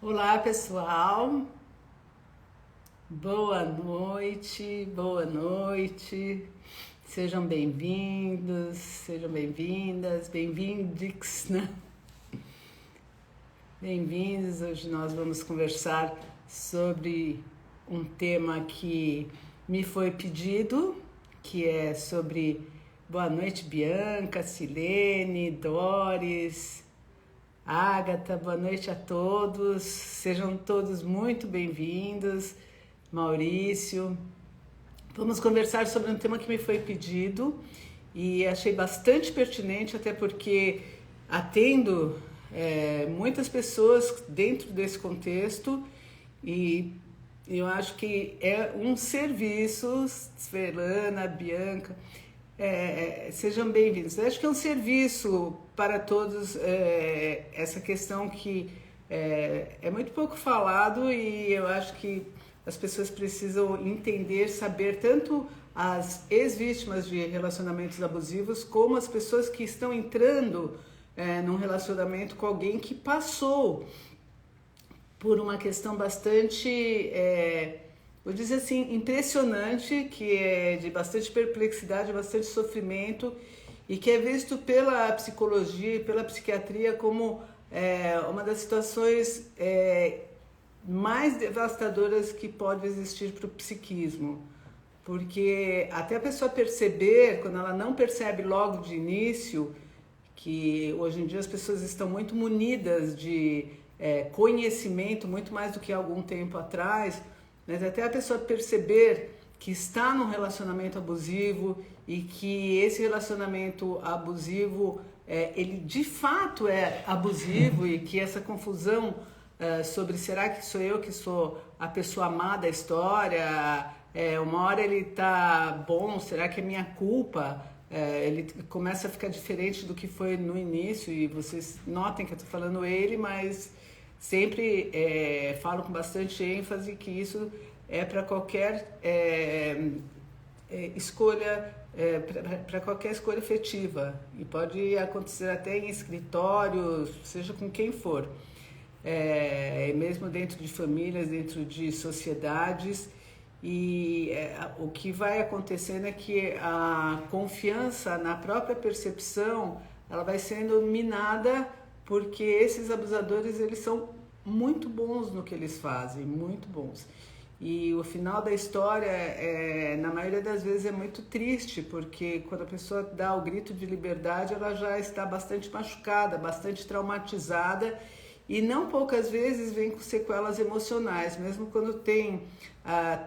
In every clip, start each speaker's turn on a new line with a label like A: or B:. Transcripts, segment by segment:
A: Olá, pessoal. Boa noite, boa noite. Sejam bem-vindos, sejam bem-vindas, bem-vindes, né? Bem-vindos. Hoje nós vamos conversar sobre um tema que me foi pedido, que é sobre boa noite, Bianca, Silene, Doris, Ágata, boa noite a todos, sejam todos muito bem-vindos, Maurício. Vamos conversar sobre um tema que me foi pedido e achei bastante pertinente, até porque atendo muitas pessoas dentro desse contexto e eu acho que é um serviço, Svelana, Bianca, sejam bem-vindos. Eu acho que é um serviço para todos, essa questão que é muito pouco falado e eu acho que as pessoas precisam entender, saber tanto as ex-vítimas de relacionamentos abusivos como as pessoas que estão entrando num relacionamento com alguém que passou por uma questão bastante, vou dizer assim, impressionante, que é de bastante perplexidade, bastante sofrimento e que é visto pela psicologia e pela psiquiatria como uma das situações mais devastadoras que pode existir para o psiquismo. Porque até a pessoa perceber, quando ela não percebe logo de início, que hoje em dia as pessoas estão muito munidas de conhecimento, muito mais do que há algum tempo atrás, mas até a pessoa perceber que está num relacionamento abusivo e que esse relacionamento abusivo, ele de fato é abusivo e que essa confusão sobre será que sou eu que sou a pessoa má da história, uma hora ele tá bom, será que é minha culpa? Ele começa a ficar diferente do que foi no início e vocês notem que eu tô falando ele, mas sempre falo com bastante ênfase que isso é para qualquer escolha, para qualquer escolha afetiva e pode acontecer até em escritórios, seja com quem for, mesmo dentro de famílias, dentro de sociedades. E o que vai acontecendo é que a confiança na própria percepção ela vai sendo minada porque esses abusadores eles são muito bons no que eles fazem, muito bons. E o final da história, na maioria das vezes, é muito triste, porque quando a pessoa dá o grito de liberdade, ela já está bastante machucada, bastante traumatizada, e não poucas vezes vem com sequelas emocionais, mesmo quando tem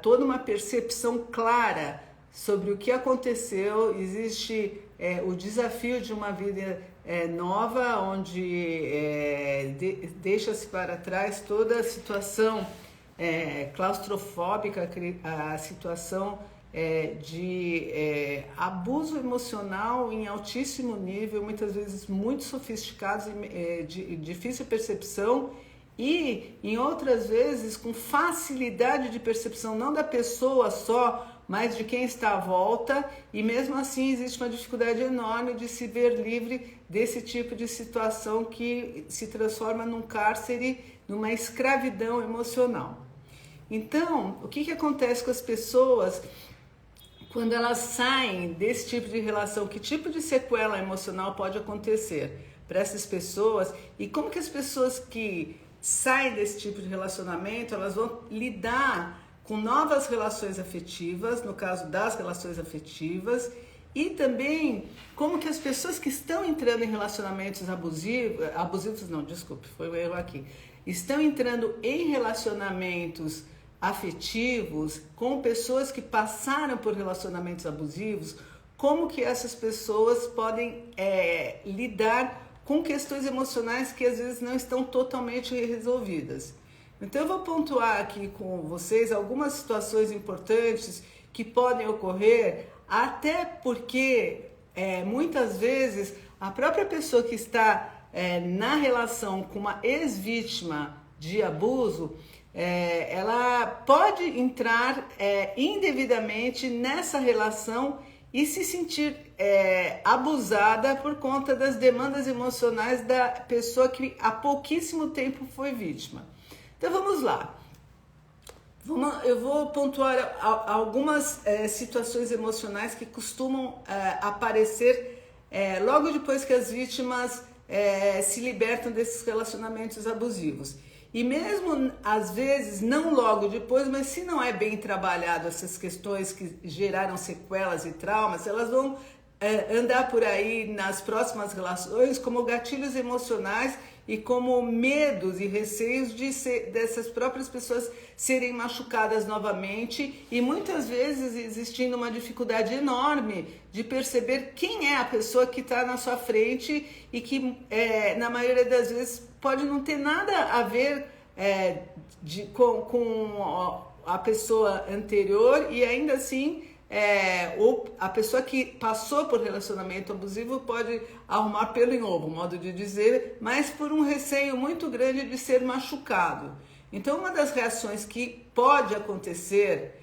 A: toda uma percepção clara sobre o que aconteceu, existe o desafio de uma vida nova, onde deixa-se para trás toda a situação claustrofóbica, a situação de abuso emocional em altíssimo nível, muitas vezes muito sofisticados, de difícil percepção e em outras vezes com facilidade de percepção não da pessoa só, mas de quem está à volta, e mesmo assim existe uma dificuldade enorme de se ver livre desse tipo de situação que se transforma num cárcere, numa escravidão emocional. Então, o que acontece com as pessoas quando elas saem desse tipo de relação? Que tipo de sequela emocional pode acontecer para essas pessoas? E como que as pessoas que saem desse tipo de relacionamento, elas vão lidar com novas relações afetivas, no caso das relações afetivas, e também como que as pessoas que estão entrando em relacionamentos abusivos não, desculpe, foi um erro aqui, estão entrando em relacionamentos afetivos com pessoas que passaram por relacionamentos abusivos, como que essas pessoas podem lidar com questões emocionais que às vezes não estão totalmente resolvidas. Então eu vou pontuar aqui com vocês algumas situações importantes que podem ocorrer, até porque muitas vezes a própria pessoa que está na relação com uma ex-vítima de abuso, ela pode entrar indevidamente nessa relação e se sentir abusada por conta das demandas emocionais da pessoa que há pouquíssimo tempo foi vítima. Então vamos lá. Eu vou pontuar algumas situações emocionais que costumam aparecer logo depois que as vítimas se libertam desses relacionamentos abusivos. E mesmo, às vezes, não logo depois, mas se não é bem trabalhado essas questões que geraram sequelas e traumas, elas vão andar por aí nas próximas relações como gatilhos emocionais e como medos e receios dessas próprias pessoas serem machucadas novamente, e muitas vezes existindo uma dificuldade enorme de perceber quem é a pessoa que está na sua frente e que na maioria das vezes pode não ter nada a ver com a pessoa anterior, e ainda assim ou a pessoa que passou por relacionamento abusivo pode arrumar pelo em ovo, modo de dizer, mas por um receio muito grande de ser machucado. Então, uma das reações que pode acontecer,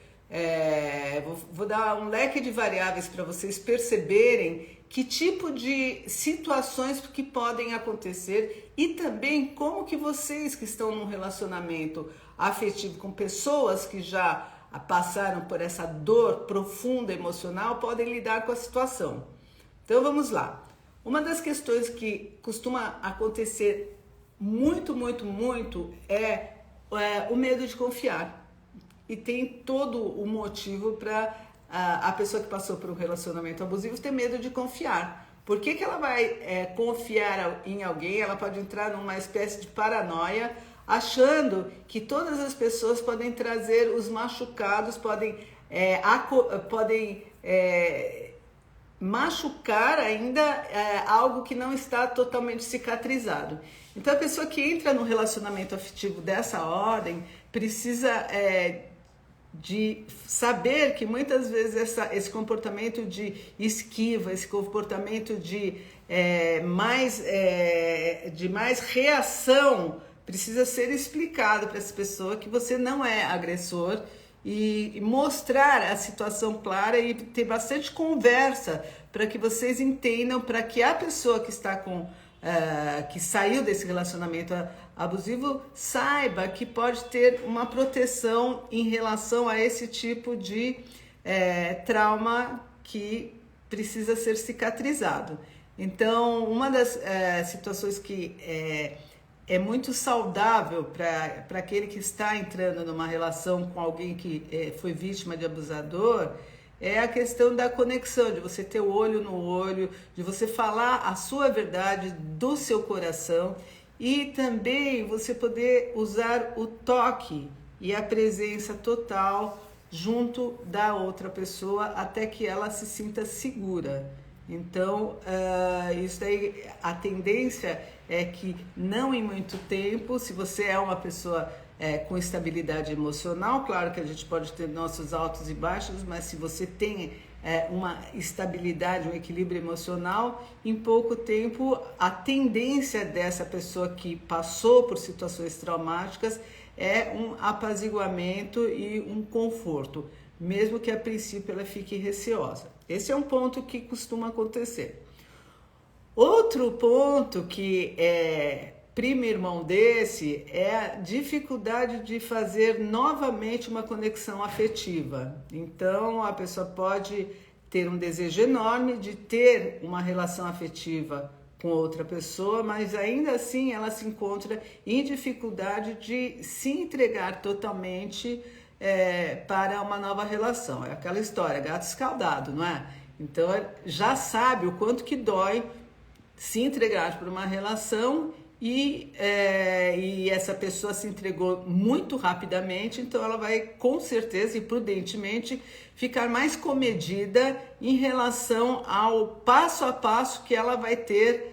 A: vou dar um leque de variáveis para vocês perceberem que tipo de situações que podem acontecer e também como que vocês que estão num relacionamento afetivo com pessoas que já passaram por essa dor profunda emocional podem lidar com a situação. Então vamos lá. Uma das questões que costuma acontecer muito é o medo de confiar. E tem todo o motivo para a pessoa que passou por um relacionamento abusivo ter medo de confiar. Por que ela vai confiar em alguém? Ela pode entrar numa espécie de paranoia, achando que todas as pessoas podem trazer os machucados, podem machucar ainda algo que não está totalmente cicatrizado. Então a pessoa que entra no relacionamento afetivo dessa ordem precisa de saber que muitas vezes esse comportamento de esquiva, esse comportamento de mais reação precisa ser explicado para essa pessoa que você não é agressor, e mostrar a situação clara e ter bastante conversa para que vocês entendam, para que a pessoa que está que saiu desse relacionamento abusivo saiba que pode ter uma proteção em relação a esse tipo de trauma que precisa ser cicatrizado. Então, uma das situações que é muito saudável para aquele que está entrando numa relação com alguém que foi vítima de abusador é a questão da conexão, de você ter o olho no olho, de você falar a sua verdade do seu coração, e também você poder usar o toque e a presença total junto da outra pessoa até que ela se sinta segura. Então, isso aí, a tendência é que não em muito tempo, se você é uma pessoa com estabilidade emocional, claro que a gente pode ter nossos altos e baixos, mas se você tem uma estabilidade, um equilíbrio emocional, em pouco tempo a tendência dessa pessoa que passou por situações traumáticas é um apaziguamento e um conforto, mesmo que a princípio ela fique receosa. Esse é um ponto que costuma acontecer. Outro ponto que primo irmão desse é a dificuldade de fazer novamente uma conexão afetiva. Então a pessoa pode ter um desejo enorme de ter uma relação afetiva com outra pessoa, mas ainda assim ela se encontra em dificuldade de se entregar totalmente para uma nova relação. É aquela história, gato escaldado, não é? Então já sabe o quanto que dói se entregar por uma relação e essa pessoa se entregou muito rapidamente, então ela vai com certeza e prudentemente ficar mais comedida em relação ao passo a passo que ela vai ter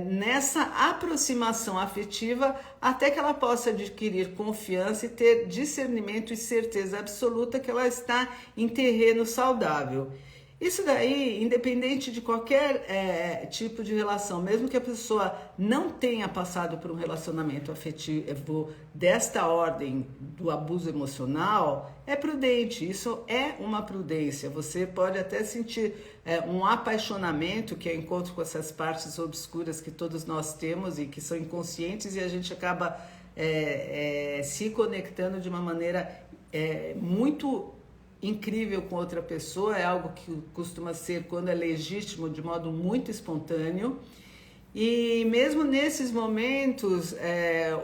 A: nessa aproximação afetiva, até que ela possa adquirir confiança e ter discernimento e certeza absoluta que ela está em terreno saudável. Isso daí, independente de qualquer tipo de relação, mesmo que a pessoa não tenha passado por um relacionamento afetivo desta ordem do abuso emocional, é prudente, isso é uma prudência. Você pode até sentir um apaixonamento, que é o encontro com essas partes obscuras que todos nós temos e que são inconscientes, e a gente acaba se conectando de uma maneira muito incrível com outra pessoa, é algo que costuma ser, quando é legítimo, de modo muito espontâneo. E mesmo nesses momentos,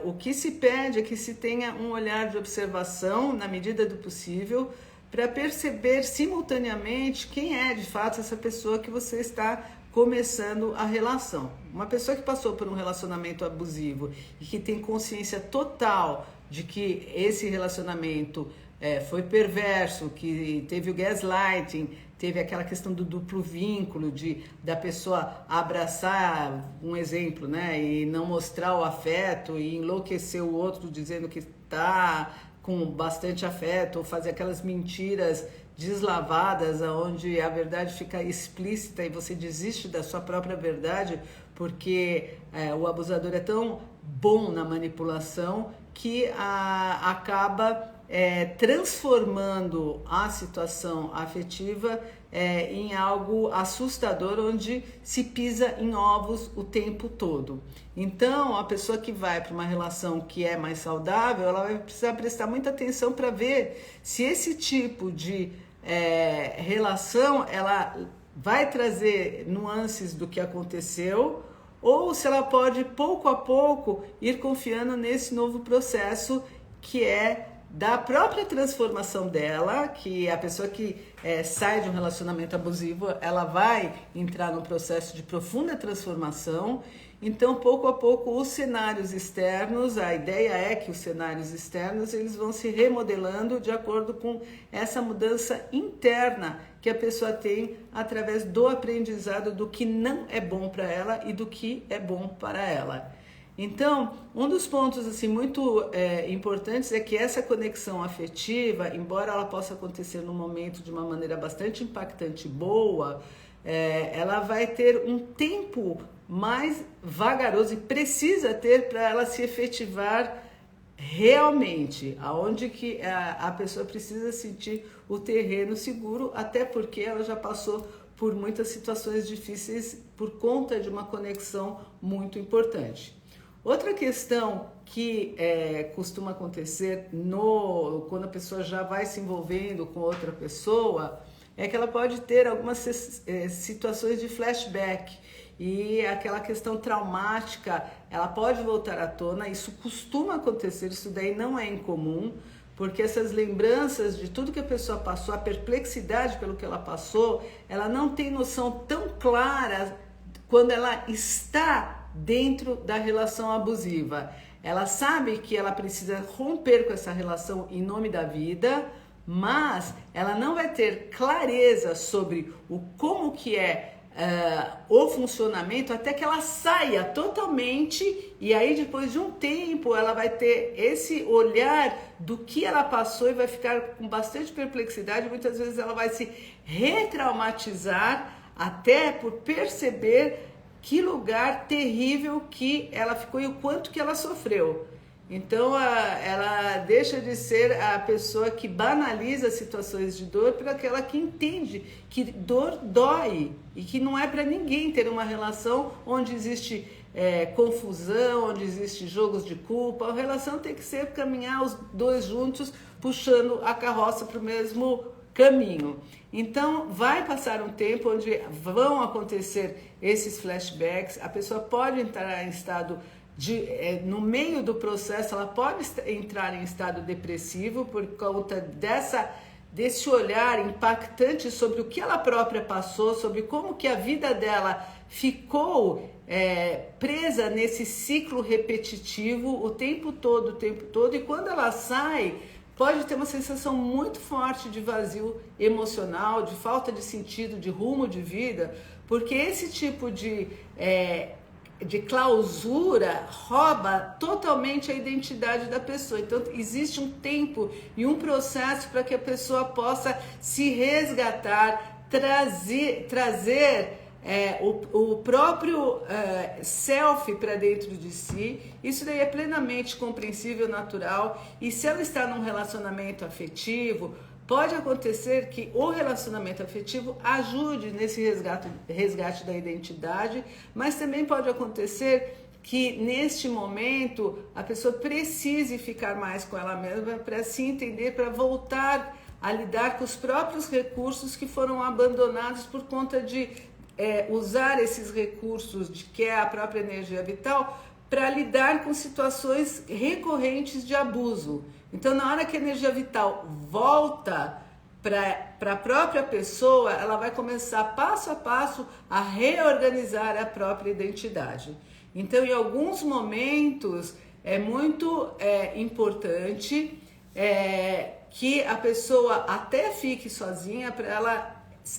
A: o que se pede é que se tenha um olhar de observação, na medida do possível, para perceber simultaneamente quem é de fato essa pessoa que você está começando a relação. Uma pessoa que passou por um relacionamento abusivo e que tem consciência total de que esse relacionamento foi perverso, que teve o gaslighting, teve aquela questão do duplo vínculo, da pessoa abraçar, um exemplo, né, e não mostrar o afeto e enlouquecer o outro dizendo que está com bastante afeto, ou fazer aquelas mentiras deslavadas, onde a verdade fica explícita e você desiste da sua própria verdade, porque o abusador é tão bom na manipulação que acaba transformando a situação afetiva em algo assustador, onde se pisa em ovos o tempo todo. Então, a pessoa que vai para uma relação que é mais saudável, ela vai precisar prestar muita atenção para ver se esse tipo de relação ela vai trazer nuances do que aconteceu, ou se ela pode, pouco a pouco, ir confiando nesse novo processo que é da própria transformação dela, que a pessoa que sai de um relacionamento abusivo, ela vai entrar num processo de profunda transformação. Então, pouco a pouco, os cenários externos, a ideia é que os cenários externos, eles vão se remodelando de acordo com essa mudança interna que a pessoa tem através do aprendizado do que não é bom para ela e do que é bom para ela. Então, um dos pontos assim, muito importantes é que essa conexão afetiva, embora ela possa acontecer no momento de uma maneira bastante impactante e boa, ela vai ter um tempo mais vagaroso e precisa ter para ela se efetivar realmente, aonde que a pessoa precisa sentir o terreno seguro, até porque ela já passou por muitas situações difíceis por conta de uma conexão muito importante. Outra questão que costuma acontecer quando a pessoa já vai se envolvendo com outra pessoa é que ela pode ter algumas situações de flashback, e aquela questão traumática ela pode voltar à tona. Isso costuma acontecer, isso daí não é incomum, porque essas lembranças de tudo que a pessoa passou, a perplexidade pelo que ela passou, ela não tem noção tão clara quando ela está dentro da relação abusiva. Ela sabe que ela precisa romper com essa relação em nome da vida, mas ela não vai ter clareza sobre como que é o funcionamento até que ela saia totalmente, e aí depois de um tempo ela vai ter esse olhar do que ela passou e vai ficar com bastante perplexidade. Muitas vezes ela vai se retraumatizar até por perceber que lugar terrível que ela ficou e o quanto que ela sofreu. Então ela deixa de ser a pessoa que banaliza situações de dor para aquela que entende que dor dói e que não é para ninguém ter uma relação onde existe confusão, onde existe jogos de culpa. A relação tem que ser caminhar os dois juntos, puxando a carroça para o mesmo caminho. Então vai passar um tempo onde vão acontecer esses flashbacks, a pessoa pode entrar em estado no meio do processo, ela pode entrar em estado depressivo por conta desse olhar impactante sobre o que ela própria passou, sobre como que a vida dela ficou presa nesse ciclo repetitivo o tempo todo, e quando ela sai, pode ter uma sensação muito forte de vazio emocional, de falta de sentido, de rumo de vida, porque esse tipo de clausura rouba totalmente a identidade da pessoa. Então existe um tempo e um processo para que a pessoa possa se resgatar, trazer o próprio self para dentro de si. Isso daí é plenamente compreensível, natural, e se ela está num relacionamento afetivo, pode acontecer que o relacionamento afetivo ajude nesse resgate da identidade, mas também pode acontecer que neste momento a pessoa precise ficar mais com ela mesma para se entender, para voltar a lidar com os próprios recursos que foram abandonados por conta de usar esses recursos, que é a própria energia vital, para lidar com situações recorrentes de abuso. Então, na hora que a energia vital volta para a própria pessoa, ela vai começar passo a passo a reorganizar a própria identidade. Então, em alguns momentos, é muito importante que a pessoa até fique sozinha para ela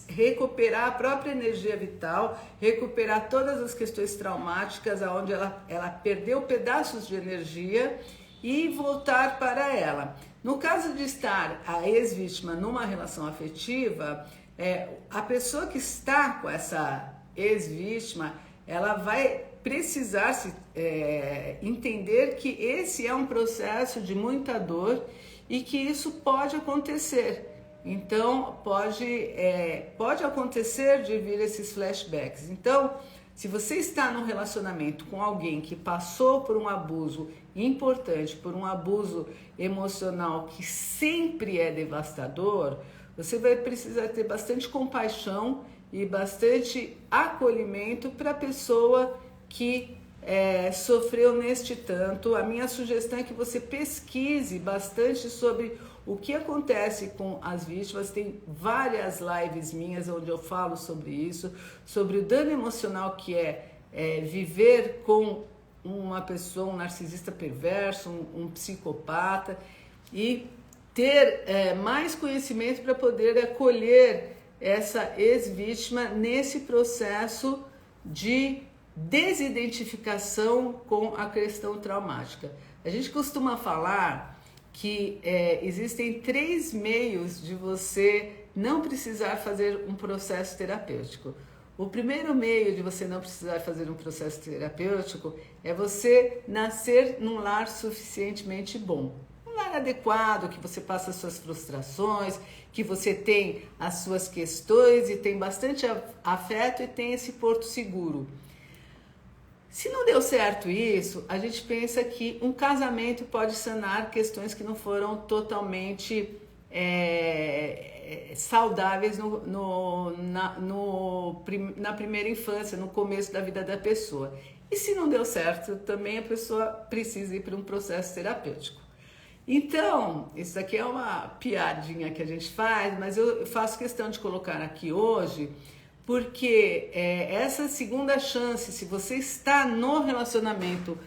A: recuperar a própria energia vital, recuperar todas as questões traumáticas onde ela perdeu pedaços de energia e voltar para ela. No caso de estar a ex-vítima numa relação afetiva, a pessoa que está com essa ex-vítima, ela vai precisar entender que esse é um processo de muita dor e que isso pode acontecer. Então, pode acontecer de vir esses flashbacks. Então, se você está num relacionamento com alguém que passou por um abuso importante, por um abuso emocional que sempre é devastador, você vai precisar ter bastante compaixão e bastante acolhimento para a pessoa que sofreu neste tanto. A minha sugestão é que você pesquise bastante sobre o que acontece com as vítimas. Tem várias lives minhas onde eu falo sobre isso, sobre o dano emocional que viver com uma pessoa, um narcisista perverso, um psicopata, e ter mais conhecimento para poder acolher essa ex-vítima nesse processo de desidentificação com a questão traumática. A gente costuma falar que existem 3 meios de você não precisar fazer um processo terapêutico. O primeiro meio de você não precisar fazer um processo terapêutico é você nascer num lar suficientemente bom. Um lar adequado, que você passa as suas frustrações, que você tem as suas questões e tem bastante afeto e tem esse porto seguro. Se não deu certo isso, a gente pensa que um casamento pode sanar questões que não foram totalmente saudáveis na primeira infância, no começo da vida da pessoa. E se não deu certo, também a pessoa precisa ir para um processo terapêutico. Então, isso aqui é uma piadinha que a gente faz, mas eu faço questão de colocar aqui hoje, porque essa segunda chance, se você está no relacionamento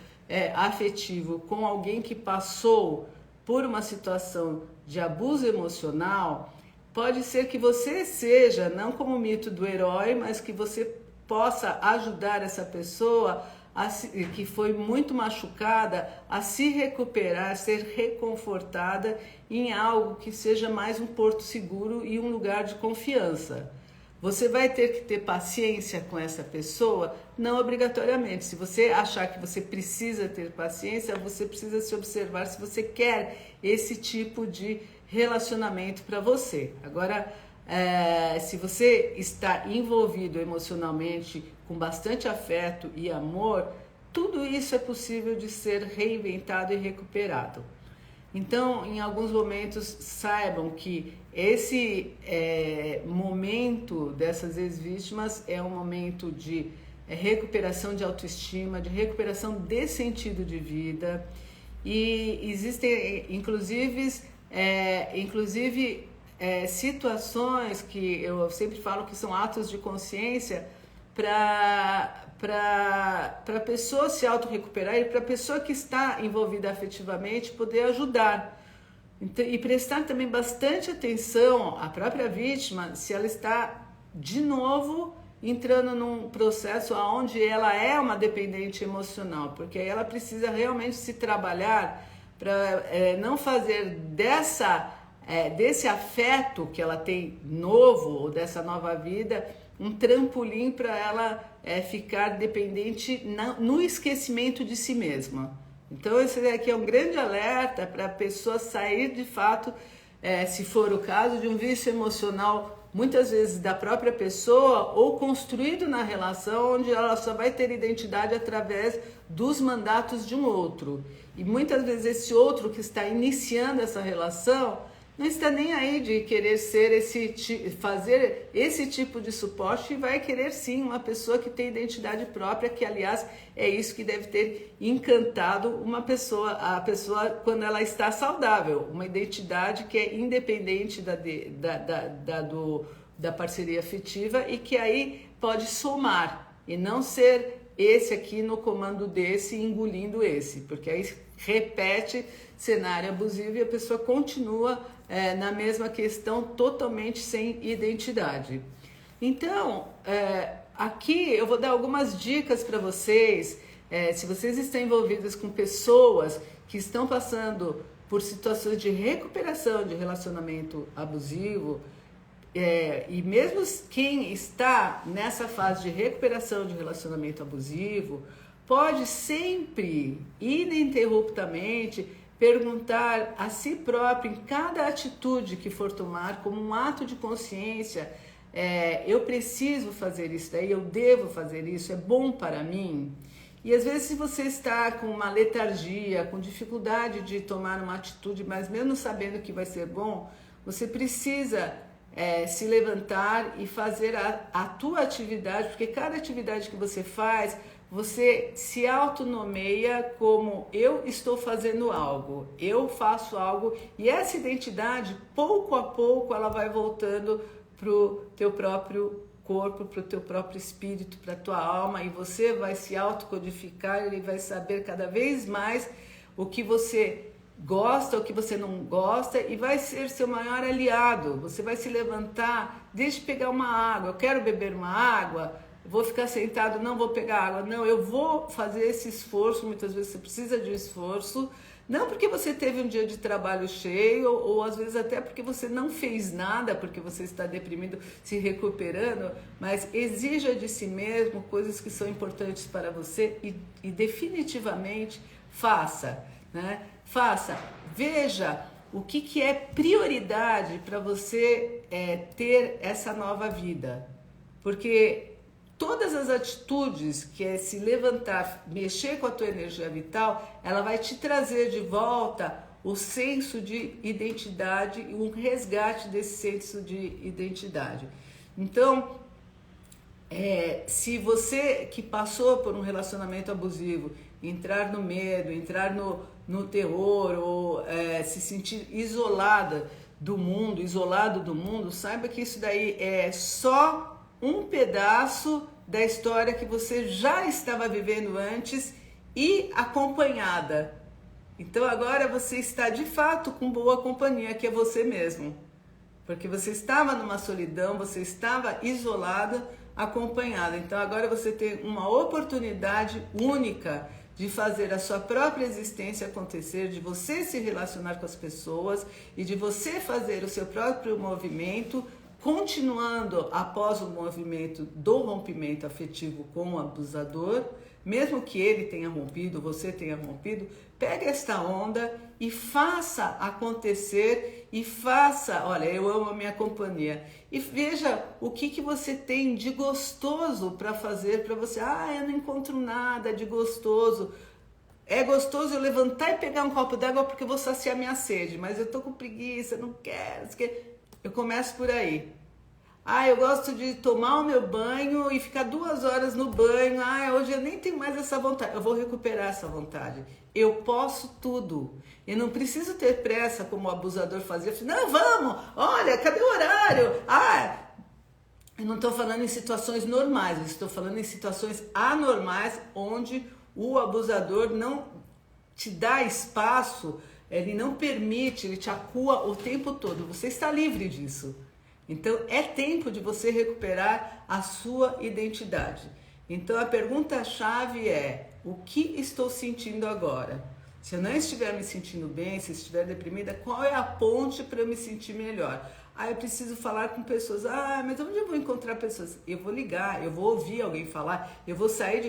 A: afetivo com alguém que passou por uma situação de abuso emocional, pode ser que você seja, não como o mito do herói, mas que você possa ajudar essa pessoa que foi muito machucada a se recuperar, a ser reconfortada em algo que seja mais um porto seguro e um lugar de confiança. Você vai ter que ter paciência com essa pessoa? Não obrigatoriamente. Se você achar que você precisa ter paciência, você precisa se observar se você quer esse tipo de relacionamento para você. Agora, se você está envolvido emocionalmente, com bastante afeto e amor, tudo isso é possível de ser reinventado e recuperado. Então, em alguns momentos, saibam que esse momento dessas ex-vítimas é um momento de recuperação de autoestima, de recuperação de sentido de vida, e existem, inclusive situações que eu sempre falo que são atos de consciência para a pessoa se auto-recuperar e para a pessoa que está envolvida afetivamente poder ajudar. Então, e prestar também bastante atenção à própria vítima se ela está de novo entrando num processo onde ela é uma dependente emocional, porque aí ela precisa realmente se trabalhar para não fazer desse afeto que ela tem novo, ou dessa nova vida, um trampolim para ela ficar dependente no esquecimento de si mesma. Então esse aqui é um grande alerta para a pessoa sair de fato se for o caso, de um vício emocional, muitas vezes da própria pessoa ou construído na relação, onde ela só vai ter identidade através dos mandatos de um outro. E muitas vezes esse outro que está iniciando essa relação não está nem aí de querer ser fazer esse tipo de suporte, e vai querer sim uma pessoa que tem identidade própria, que aliás é isso que deve ter encantado a pessoa quando ela está saudável, uma identidade que é independente da parceria afetiva e que aí pode somar e não ser esse aqui no comando desse, engolindo esse, porque aí repete cenário abusivo e a pessoa continua na mesma questão, totalmente sem identidade. Então, aqui eu vou dar algumas dicas para vocês, se vocês estão envolvidos com pessoas que estão passando por situações de recuperação de relacionamento abusivo, e mesmo quem está nessa fase de recuperação de relacionamento abusivo, pode sempre, ininterruptamente, perguntar a si próprio, em cada atitude que for tomar, como um ato de consciência, eu preciso fazer isso daí, eu devo fazer isso, é bom para mim? E às vezes, se você está com uma letargia, com dificuldade de tomar uma atitude, mas mesmo sabendo que vai ser bom, você precisa se levantar e fazer a tua atividade, porque cada atividade que você faz, você se autonomeia como eu estou fazendo algo, eu faço algo, e essa identidade, pouco a pouco, ela vai voltando para o teu próprio corpo, para o teu próprio espírito, para a tua alma, e você vai se autocodificar e vai saber cada vez mais o que você gosta, o que você não gosta, e vai ser seu maior aliado. Você vai se levantar, deixa eu pegar uma água, eu quero beber uma água, vou ficar sentado, não vou pegar água, não, eu vou fazer esse esforço. Muitas vezes você precisa de um esforço, não porque você teve um dia de trabalho cheio, ou às vezes até porque você não fez nada, porque você está deprimido, se recuperando, mas exija de si mesmo coisas que são importantes para você e definitivamente faça, né? Faça, veja o que é prioridade para você ter essa nova vida, porque todas as atitudes que é se levantar, mexer com a tua energia vital, ela vai te trazer de volta o senso de identidade e um resgate desse senso de identidade. Então, se você que passou por um relacionamento abusivo, entrar no medo, entrar no terror, ou se sentir isolado do mundo, saiba que isso daí é só um pedaço da história que você já estava vivendo antes e acompanhada. Então agora você está de fato com boa companhia, que é você mesmo. Porque você estava numa solidão, você estava isolada, acompanhada. Então agora você tem uma oportunidade única de fazer a sua própria existência acontecer, de você se relacionar com as pessoas e de você fazer o seu próprio movimento, continuando após o movimento do rompimento afetivo com o abusador, mesmo que ele tenha rompido, você tenha rompido, pega esta onda e faça acontecer, e faça, olha, eu amo a minha companhia, e veja o que você tem de gostoso para fazer para você. Eu não encontro nada de gostoso. É gostoso eu levantar e pegar um copo d'água porque eu vou saciar minha sede, mas eu tô com preguiça, não quero. Eu começo por aí. Eu gosto de tomar o meu banho e ficar 2 horas no banho. Hoje eu nem tenho mais essa vontade. Eu vou recuperar essa vontade. Eu posso tudo. Eu não preciso ter pressa como o abusador fazia. Não, vamos! Olha, cadê o horário? Eu não estou falando em situações normais. Eu estou falando em situações anormais, onde o abusador não te dá espaço, ele não permite, ele te acua o tempo todo. Você está livre disso. Então é tempo de você recuperar a sua identidade. Então a pergunta-chave é: o que estou sentindo agora? Se eu não estiver me sentindo bem, se estiver deprimida, qual é a ponte para eu me sentir melhor? Eu preciso falar com pessoas. Mas onde eu vou encontrar pessoas? Eu vou ligar, eu vou ouvir alguém falar, eu vou sair de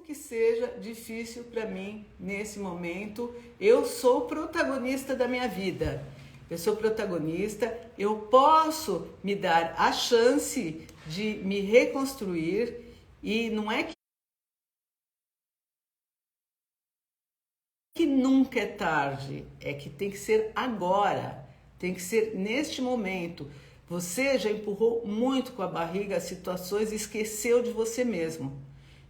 A: que seja difícil para mim nesse momento, eu sou protagonista da minha vida. Eu sou protagonista, eu posso me dar a chance de me reconstruir e não é que nunca é tarde, é que tem que ser agora, tem que ser neste momento. Você já empurrou muito com a barriga as situações e esqueceu de você mesmo.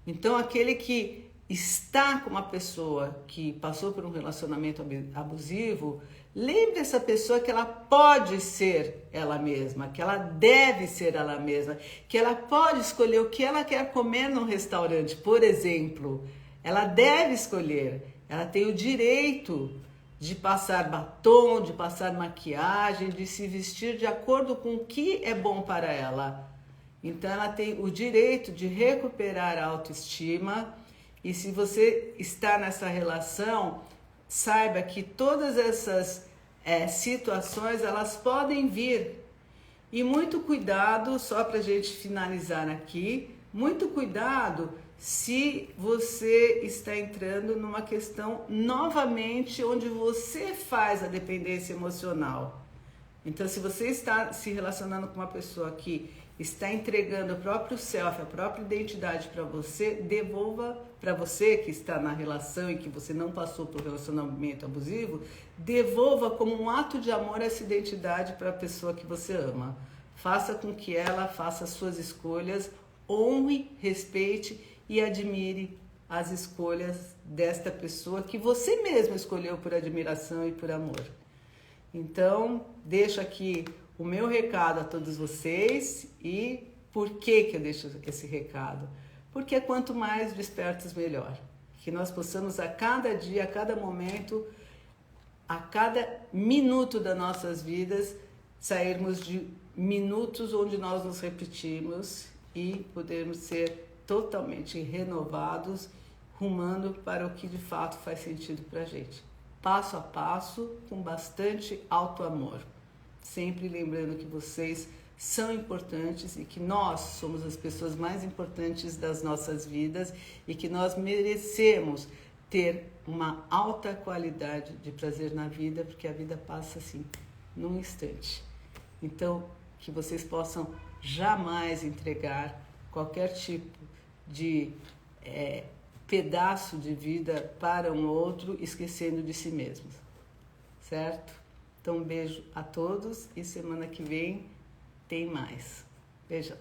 A: Então, aquele que está com uma pessoa que passou por um relacionamento abusivo, lembre essa pessoa que ela pode ser ela mesma, que ela deve ser ela mesma, que ela pode escolher o que ela quer comer num restaurante, por exemplo. Ela deve escolher, ela tem o direito de passar batom, de passar maquiagem, de se vestir de acordo com o que é bom para ela. Então ela tem o direito de recuperar a autoestima e se você está nessa relação, saiba que todas essas situações elas podem vir. E muito cuidado, só para a gente finalizar aqui, muito cuidado se você está entrando numa questão novamente onde você faz a dependência emocional. Então, se você está se relacionando com uma pessoa que está entregando o próprio self, a própria identidade para você, devolva para você que está na relação e que você não passou por relacionamento abusivo, devolva como um ato de amor essa identidade para a pessoa que você ama. Faça com que ela faça as suas escolhas, honre, respeite e admire as escolhas desta pessoa que você mesmo escolheu por admiração e por amor. Então, deixo aqui o meu recado a todos vocês e por que eu deixo esse recado? Porque quanto mais despertos, melhor. Que nós possamos a cada dia, a cada momento, a cada minuto das nossas vidas, sairmos de minutos onde nós nos repetimos e podermos ser totalmente renovados, rumando para o que de fato faz sentido para a gente. Passo a passo, com bastante auto-amor. Sempre lembrando que vocês são importantes e que nós somos as pessoas mais importantes das nossas vidas e que nós merecemos ter uma alta qualidade de prazer na vida, porque a vida passa assim, num instante. Então, que vocês possam jamais entregar qualquer tipo de pedaço de vida para um outro, esquecendo de si mesmos, certo? Então, um beijo a todos e semana que vem tem mais. Beijão.